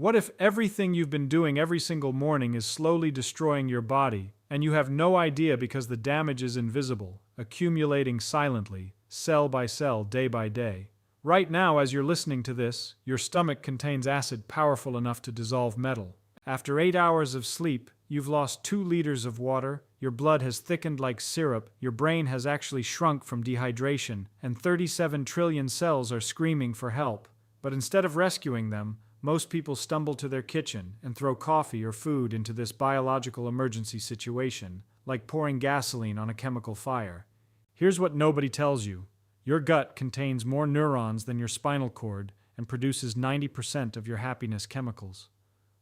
What if everything you've been doing every single morning is slowly destroying your body, and you have no idea because the damage is invisible, accumulating silently, cell by cell, day by day? Right now, as you're listening to this, your stomach contains acid powerful enough to dissolve metal. After 8 hours of sleep, you've lost 2 liters of water, your blood has thickened like syrup, your brain has actually shrunk from dehydration, and 37 trillion cells are screaming for help. But instead of rescuing them, most people stumble to their kitchen and throw coffee or food into this biological emergency situation, like pouring gasoline on a chemical fire. Here's what nobody tells you. Your gut contains more neurons than your spinal cord and produces 90% of your happiness chemicals.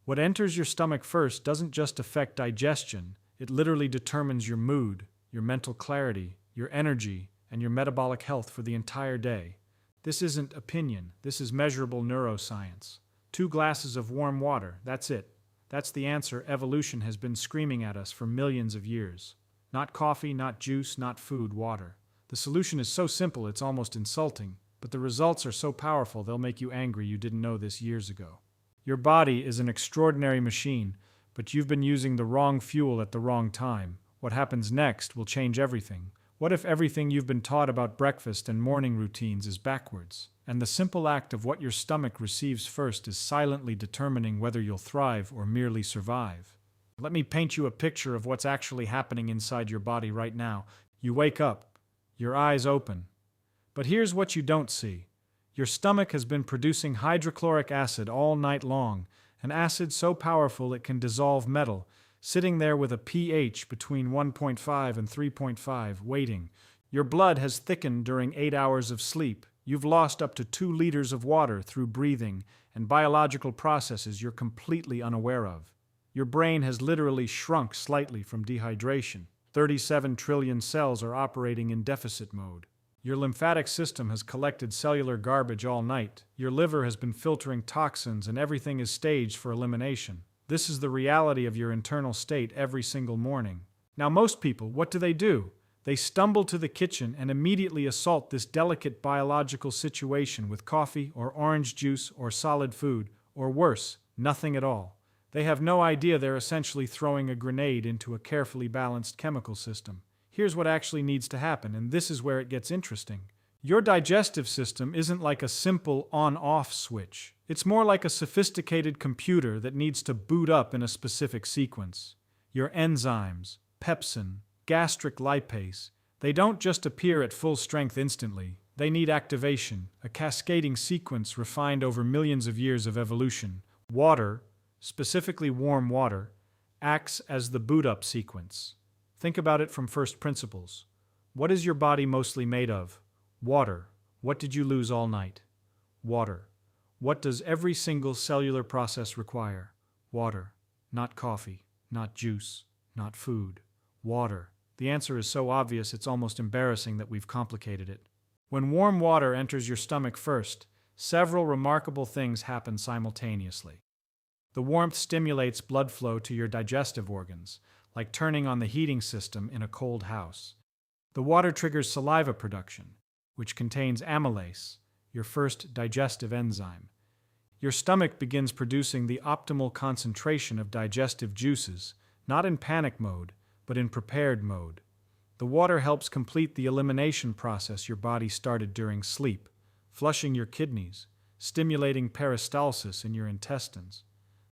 What enters your stomach first doesn't just affect digestion, it literally determines your mood, your mental clarity, your energy, and your metabolic health for the entire day. This isn't opinion, this is measurable neuroscience. 2 glasses of warm water, that's it. That's the answer evolution has been screaming at us for millions of years. Not coffee, not juice, not food, water. The solution is so simple it's almost insulting, but the results are so powerful they'll make you angry you didn't know this years ago. Your body is an extraordinary machine, but you've been using the wrong fuel at the wrong time. What happens next will change everything. What if everything you've been taught about breakfast and morning routines is backwards, and the simple act of what your stomach receives first is silently determining whether you'll thrive or merely survive? Let me paint you a picture of what's actually happening inside your body right now. You wake up, your eyes open. But here's what you don't see. Your stomach has been producing hydrochloric acid all night long, an acid so powerful it can dissolve metal, sitting there with a pH between 1.5 and 3.5, waiting. Your blood has thickened during 8 hours of sleep. You've lost up to 2 liters of water through breathing and biological processes you're completely unaware of. Your brain has literally shrunk slightly from dehydration. 37 trillion cells are operating in deficit mode. Your lymphatic system has collected cellular garbage all night. Your liver has been filtering toxins and everything is staged for elimination. This is the reality of your internal state every single morning. Now most people, what do? They stumble to the kitchen and immediately assault this delicate biological situation with coffee or orange juice or solid food, or worse, nothing at all. They have no idea they're essentially throwing a grenade into a carefully balanced chemical system. Here's what actually needs to happen, and this is where it gets interesting. Your digestive system isn't like a simple on-off switch. It's more like a sophisticated computer that needs to boot up in a specific sequence. Your enzymes, pepsin, gastric lipase, they don't just appear at full strength instantly. They need activation, a cascading sequence refined over millions of years of evolution. Water, specifically warm water, acts as the boot-up sequence. Think about it from first principles. What is your body mostly made of? Water. What did you lose all night? Water. What does every single cellular process require? Water. Not coffee, not juice, not food. Water. The answer is so obvious it's almost embarrassing that we've complicated it. When warm water enters your stomach first, several remarkable things happen simultaneously. The warmth stimulates blood flow to your digestive organs, like turning on the heating system in a cold house. The water triggers saliva production, which contains amylase, your first digestive enzyme. Your stomach begins producing the optimal concentration of digestive juices, not in panic mode, but in prepared mode. The water helps complete the elimination process your body started during sleep, flushing your kidneys, stimulating peristalsis in your intestines.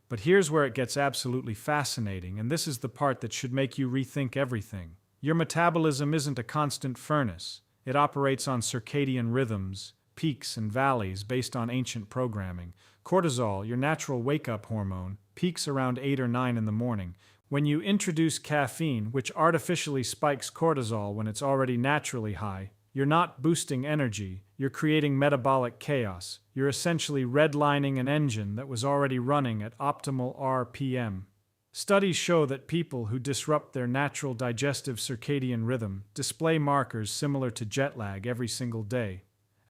But here's where it gets absolutely fascinating, and this is the part that should make you rethink everything. Your metabolism isn't a constant furnace. It operates on circadian rhythms, peaks and valleys based on ancient programming. Cortisol, your natural wake-up hormone, peaks around 8 or 9 in the morning. When you introduce caffeine, which artificially spikes cortisol when it's already naturally high, you're not boosting energy, you're creating metabolic chaos. You're essentially redlining an engine that was already running at optimal RPM. Studies show that people who disrupt their natural digestive circadian rhythm display markers similar to jet lag every single day.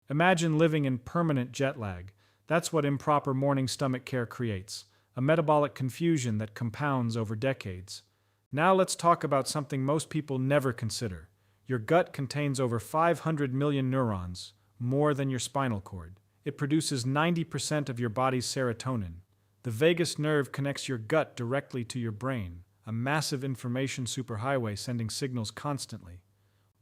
Imagine living in permanent jet lag. That's what improper morning stomach care creates, a metabolic confusion that compounds over decades. Now let's talk about something most people never consider. Your gut contains over 500 million neurons, more than your spinal cord. It produces 90% of your body's serotonin. The vagus nerve connects your gut directly to your brain, a massive information superhighway sending signals constantly.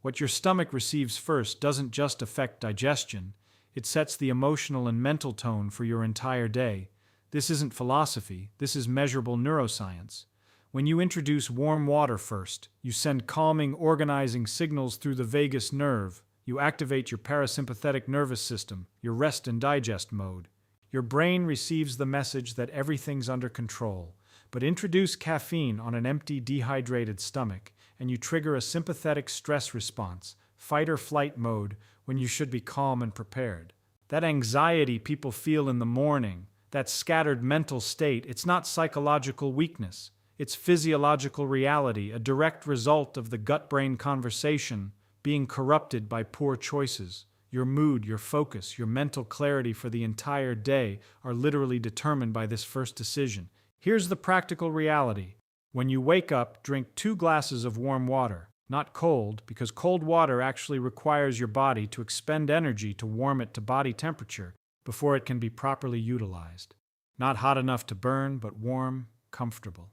What your stomach receives first doesn't just affect digestion, it sets the emotional and mental tone for your entire day. This isn't philosophy, this is measurable neuroscience. When you introduce warm water first, you send calming, organizing signals through the vagus nerve. You activate your parasympathetic nervous system, your rest and digest mode. Your brain receives the message that everything's under control. But introduce caffeine on an empty, dehydrated stomach, and you trigger a sympathetic stress response, fight or flight mode, when you should be calm and prepared. That anxiety people feel in the morning, that scattered mental state, it's not psychological weakness. It's physiological reality, a direct result of the gut-brain conversation being corrupted by poor choices. Your mood, your focus, your mental clarity for the entire day are literally determined by this first decision. Here's the practical reality. When you wake up, drink 2 glasses of warm water, not cold, because cold water actually requires your body to expend energy to warm it to body temperature before it can be properly utilized. Not hot enough to burn, but warm, comfortable.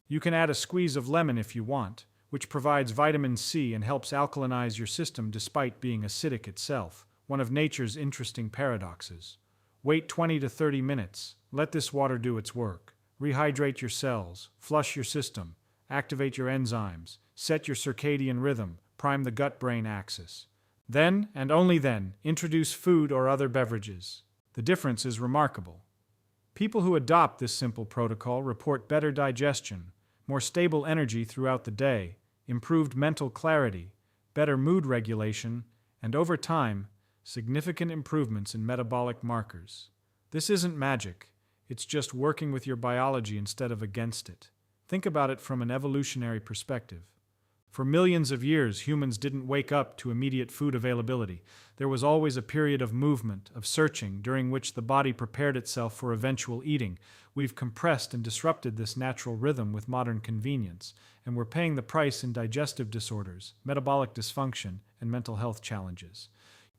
You can add a squeeze of lemon if you want, which provides vitamin C and helps alkalinize your system despite being acidic itself, one of nature's interesting paradoxes. Wait 20 to 30 minutes. Let this water do its work. Rehydrate your cells, flush your system, activate your enzymes, set your circadian rhythm, prime the gut-brain axis. Then, and only then, introduce food or other beverages. The difference is remarkable. People who adopt this simple protocol report better digestion, more stable energy throughout the day, improved mental clarity, better mood regulation, and over time, significant improvements in metabolic markers. This isn't magic, it's just working with your biology instead of against it. Think about it from an evolutionary perspective. For millions of years, humans didn't wake up to immediate food availability. There was always a period of movement, of searching, during which the body prepared itself for eventual eating. We've compressed and disrupted this natural rhythm with modern convenience, and we're paying the price in digestive disorders, metabolic dysfunction, and mental health challenges.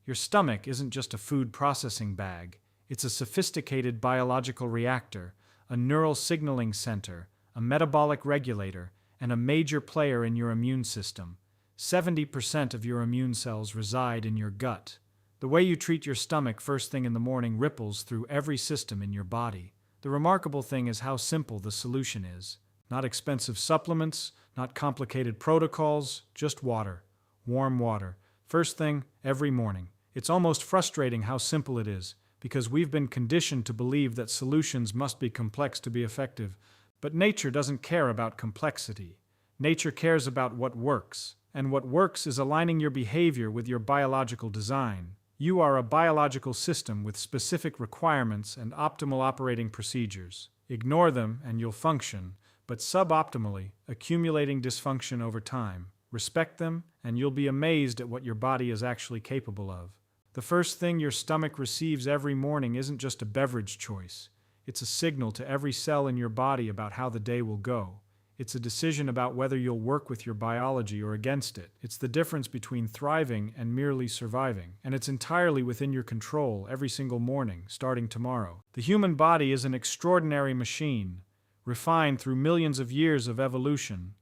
Your stomach isn't just a food processing bag. It's a sophisticated biological reactor, a neural signaling center, a metabolic regulator, and a major player in your immune system. 70% of your immune cells reside in your gut. The way you treat your stomach first thing in the morning ripples through every system in your body. The remarkable thing is how simple the solution is. Not expensive supplements, not complicated protocols, just water. Warm water. First thing, every morning. It's almost frustrating how simple it is, because we've been conditioned to believe that solutions must be complex to be effective. But nature doesn't care about complexity. Nature cares about what works, and what works is aligning your behavior with your biological design. You are a biological system with specific requirements and optimal operating procedures. Ignore them and you'll function, but suboptimally, accumulating dysfunction over time. Respect them, and you'll be amazed at what your body is actually capable of. The first thing your stomach receives every morning isn't just a beverage choice. It's a signal to every cell in your body about how the day will go. It's a decision about whether you'll work with your biology or against it. It's the difference between thriving and merely surviving, and it's entirely within your control every single morning, starting tomorrow. The human body is an extraordinary machine, refined through millions of years of evolution,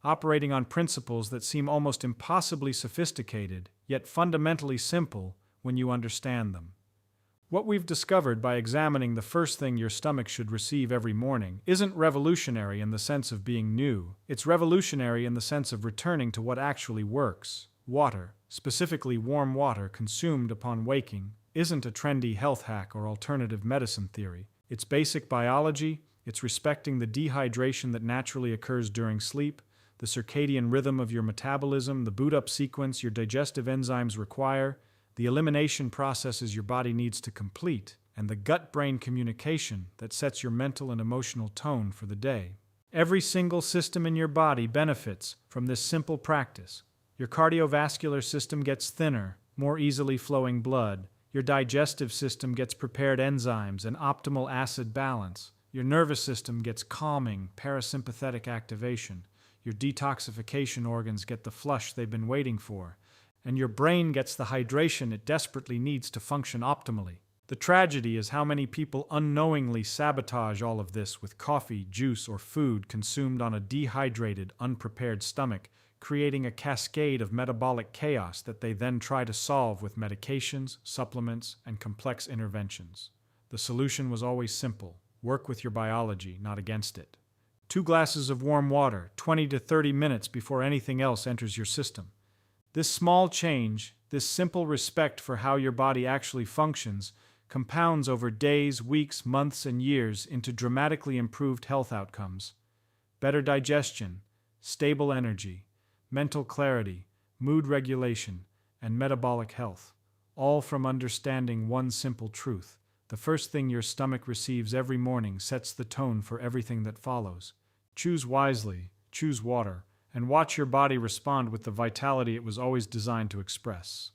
operating on principles that seem almost impossibly sophisticated, yet fundamentally simple when you understand them. What we've discovered by examining the first thing your stomach should receive every morning isn't revolutionary in the sense of being new. It's revolutionary in the sense of returning to what actually works. Water, specifically warm water consumed upon waking, isn't a trendy health hack or alternative medicine theory. It's basic biology, it's respecting the dehydration that naturally occurs during sleep, the circadian rhythm of your metabolism, the boot-up sequence your digestive enzymes require, the elimination processes your body needs to complete, and the gut-brain communication that sets your mental and emotional tone for the day. Every single system in your body benefits from this simple practice. Your cardiovascular system gets thinner, more easily flowing blood. Your digestive system gets prepared enzymes and optimal acid balance. Your nervous system gets calming, parasympathetic activation. Your detoxification organs get the flush they've been waiting for. And your brain gets the hydration it desperately needs to function optimally. The tragedy is how many people unknowingly sabotage all of this with coffee, juice, or food consumed on a dehydrated, unprepared stomach, creating a cascade of metabolic chaos that they then try to solve with medications, supplements, and complex interventions. The solution was always simple: work with your biology, not against it. 2 glasses of warm water, 20 to 30 minutes before anything else enters your system. This small change, this simple respect for how your body actually functions, compounds over days, weeks, months, and years into dramatically improved health outcomes. Better digestion, stable energy, mental clarity, mood regulation, and metabolic health, all from understanding one simple truth: the first thing your stomach receives every morning sets the tone for everything that follows. Choose wisely, choose water, and watch your body respond with the vitality it was always designed to express.